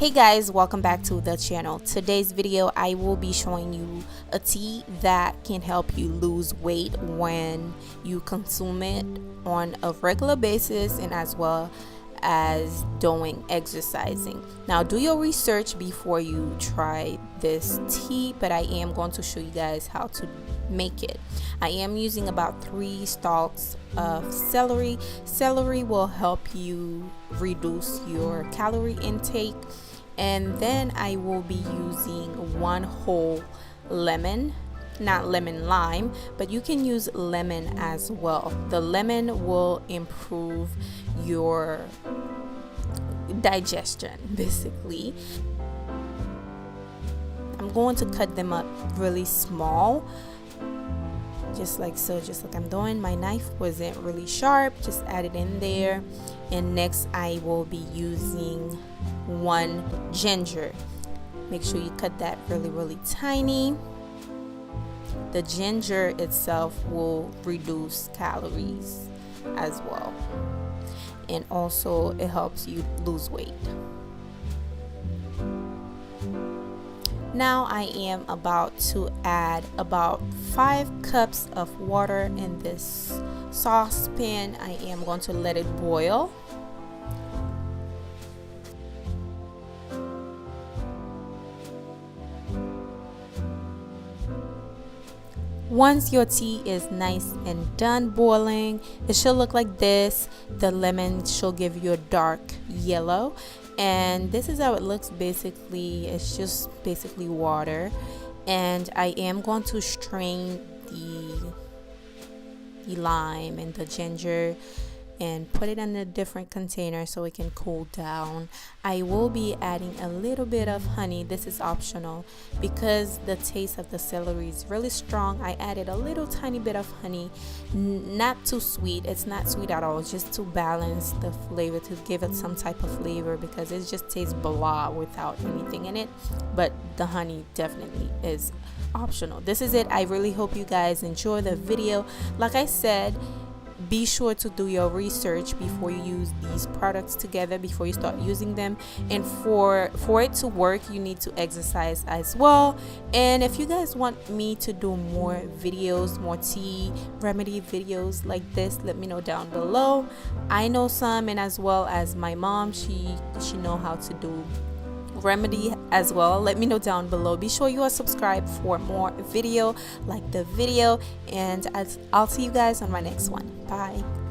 Hey guys, welcome back to the channel. Today's video I will be showing you a tea that can help you lose weight when you consume it on a regular basis and as well as doing exercising. Now do your research before you try this tea, but I am going to show you guys how to make it. I am using about 3 stalks of celery. Celery will help you reduce your calorie intake, and then I will be using 1 whole lemon, not lemon lime, but you can use lemon as well. The lemon will improve your digestion basically. I'm going to cut them up really small, just like so, just like I'm doing. My knife wasn't really sharp, just add it in there. And next I will be using 1 ginger. Make sure you cut that really tiny. The ginger itself will reduce calories as well, and also it helps you lose weight. Now I am about to add about 5 cups of water in this saucepan. I am going to let it boil. Once your tea is nice and done boiling, it should look like this. The lemon should give you a dark yellow, and this is how it looks. Basically, it's just basically water. And I am going to strain the lime and the ginger and put it in a different container so it can cool down. I will be adding a little bit of honey. This is optional because the taste of the celery is really strong. I added a little tiny bit of honey, not too sweet. It's not sweet at all, just to balance the flavor, to give it some type of flavor, because it just tastes blah without anything in it. But the honey definitely is optional. This is it. I really hope you guys enjoy the video. Like I said, be sure to do your research before you use these products together, before you start using them. And for it to work, you need to exercise as well. And if you guys want me to do more videos, more tea remedy videos like this, let me know down below. I know some, and as well as my mom, she know how to do remedy as well. Let me know down below. Be sure you are subscribed for more video, like the video, and I'll see you guys on my next one. Bye.